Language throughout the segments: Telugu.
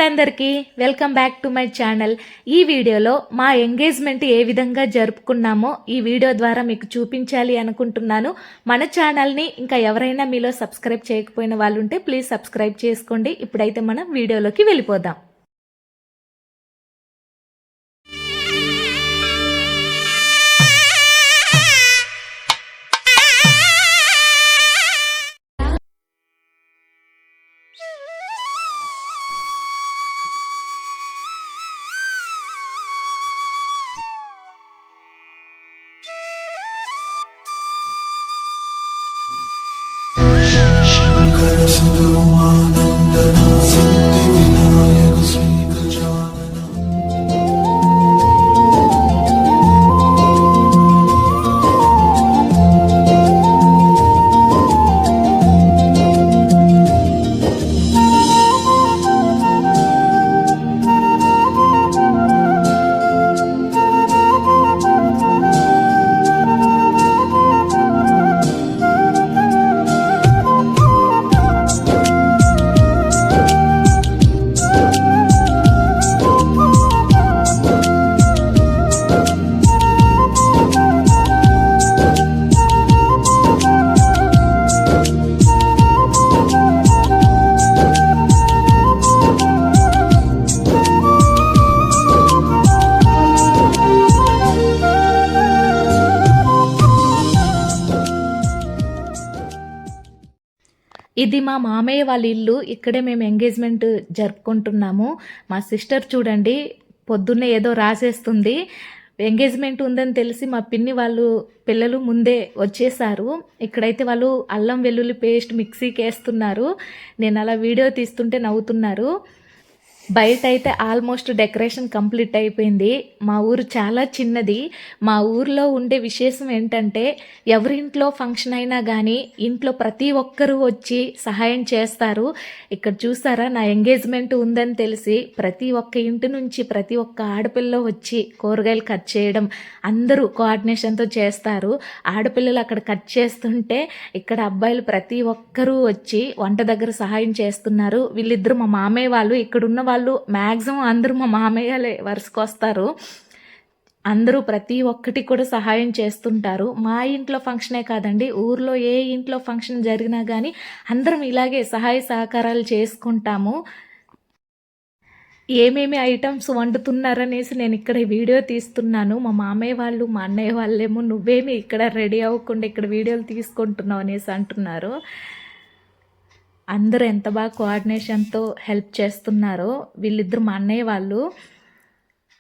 అందరికీ welcome back to my channel. ఈ వీడియోలో మా ఎంగేజ్మెంట్ ఏ విధంగా జరుపుకున్నామో ఈ వీడియో ద్వారా మీకు చూపించాలి అనుకుంటున్నాను. మన ఛానల్ని ఇంకా ఎవరైనా మీలో సబ్స్క్రైబ్ చేయకపోయిన వాళ్ళు ఉంటే ప్లీజ్ సబ్స్క్రైబ్ చేసుకోండి. ఇప్పుడైతే మనం వీడియోలోకి వెళ్ళిపోదాం. ఇది మా మామయ్య వాళ్ళ ఇల్లు. ఇక్కడే మేము ఎంగేజ్మెంట్ జరుపుకుంటున్నాము. మా సిస్టర్ చూడండి పొద్దున్నే ఏదో రాసేస్తుంది. ఎంగేజ్మెంట్ ఉందని తెలిసి మా పిన్ని వాళ్ళు పిల్లలు ముందే వచ్చేసారు. ఇక్కడైతే వాళ్ళు అల్లం వెల్లుల్లి పేస్ట్ మిక్సీకి వేస్తున్నారు. నేను అలా వీడియో తీస్తుంటే నవ్వుతున్నారు. బయట అయితే ఆల్మోస్ట్ డెకరేషన్ కంప్లీట్ అయిపోయింది. మా ఊరు చాలా చిన్నది. మా ఊర్లో ఉండే విశేషం ఏంటంటే ఎవరింట్లో ఫంక్షన్ అయినా కానీ ఇంట్లో ప్రతి ఒక్కరూ వచ్చి సహాయం చేస్తారు. ఇక్కడ చూసారా, నా ఎంగేజ్మెంట్ ఉందని తెలిసి ప్రతి ఒక్క ఇంటి నుంచి ప్రతి ఒక్క ఆడపిల్ల వచ్చి కూరగాయలు కట్ చేయడం అందరూ కోఆర్డినేషన్తో చేస్తారు. ఆడపిల్లలు అక్కడ కట్ చేస్తుంటే ఇక్కడ అబ్బాయిలు ప్రతి ఒక్కరూ వచ్చి వంట దగ్గర సహాయం చేస్తున్నారు. వీళ్ళిద్దరు మా మామయ్య వాళ్ళు. ఇక్కడున్న వాళ్ళు మ్యాక్సిమం అందరూ మా మామయ్యలే వరుసకు వస్తారు. అందరూ ప్రతి ఒక్కటి కూడా సహాయం చేస్తుంటారు. మా ఇంట్లో ఫంక్షనే కాదండి, ఊర్లో ఏ ఇంట్లో ఫంక్షన్ జరిగినా కానీ అందరం ఇలాగే సహాయ సహకారాలు చేసుకుంటాము. ఏమేమి ఐటమ్స్ వండుతున్నారనేసి నేను ఇక్కడ వీడియో తీస్తున్నాను. మా మామయ్య వాళ్ళు మా అన్నయ్య వాళ్ళేమో నువ్వేమి ఇక్కడ రెడీ అవ్వకుండా ఇక్కడ వీడియోలు తీసుకుంటున్నావు అనేసి అంటున్నారు. అందరూ ఎంత బాగా కోఆర్డినేషన్తో హెల్ప్ చేస్తున్నారో. వీళ్ళిద్దరు మా అన్నయ్య వాళ్ళు.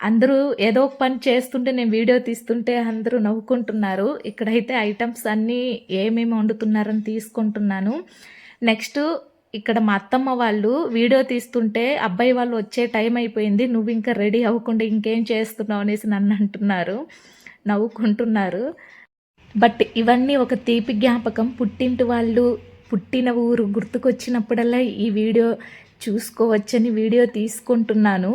అందరూ ఏదో ఒక పని చేస్తుంటే నేను వీడియో తీస్తుంటే అందరూ నవ్వుకుంటున్నారు. ఇక్కడైతే ఐటమ్స్ అన్నీ ఏమేమి వండుతున్నారని తీసుకుంటున్నాను. నెక్స్ట్ ఇక్కడ మా అత్తమ్మ వాళ్ళు వీడియో తీస్తుంటే అబ్బాయి వాళ్ళు వచ్చే టైం అయిపోయింది, నువ్వు ఇంకా రెడీ అవ్వకుండా ఇంకేం చేస్తున్నావు అనేసి నన్ను అంటున్నారు, నవ్వుకుంటున్నారు. బట్ ఇవన్నీ ఒక తీపి జ్ఞాపకం. పుట్టింటి వాళ్ళు పుట్టిన ఊరు గుర్తుకొచ్చినప్పుడల్లా ఈ వీడియో చూసుకోవచ్చని వీడియో తీసుకుంటున్నాను.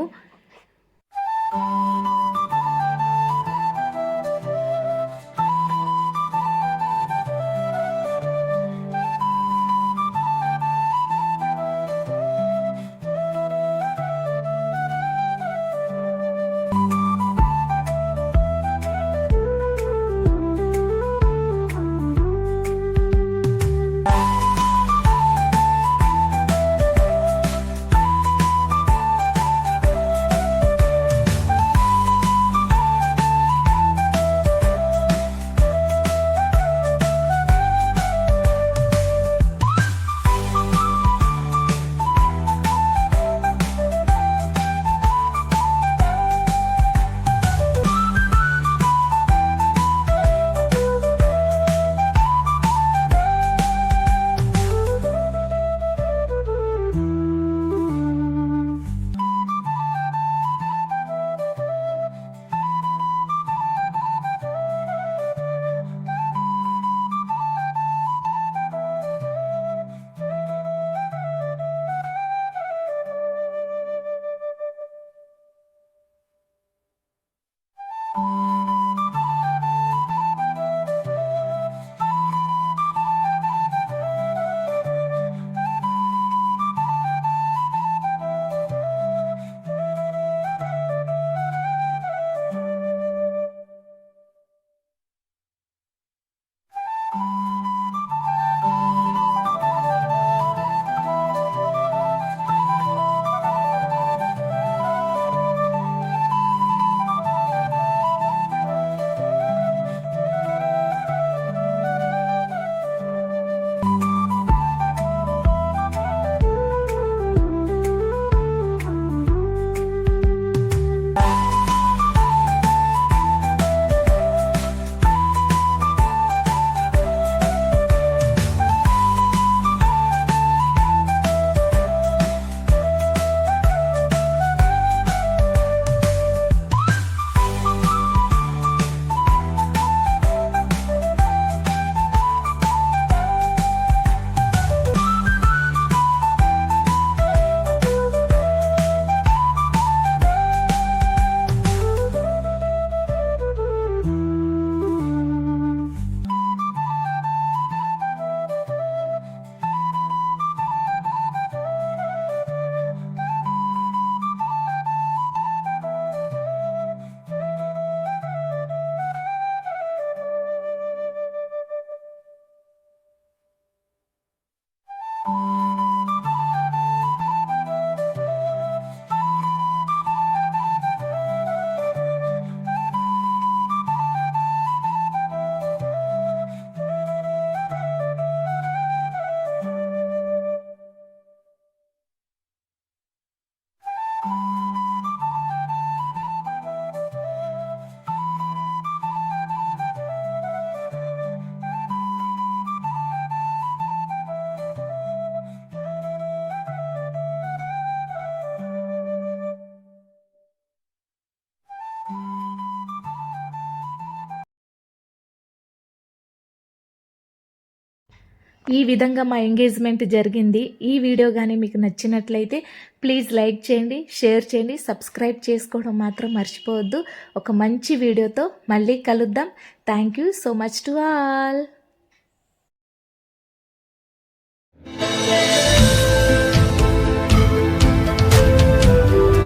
ఈ విధంగా మా ఎంగేజ్మెంట్ జరిగింది. ఈ వీడియో కానీ మీకు నచ్చినట్లయితే ప్లీజ్ లైక్ చేయండి, షేర్ చేయండి, సబ్స్క్రైబ్ చేసుకోవడం మాత్రం మర్చిపోవద్దు. ఒక మంచి వీడియోతో మళ్ళీ కలుద్దాం. Thank you so much to all.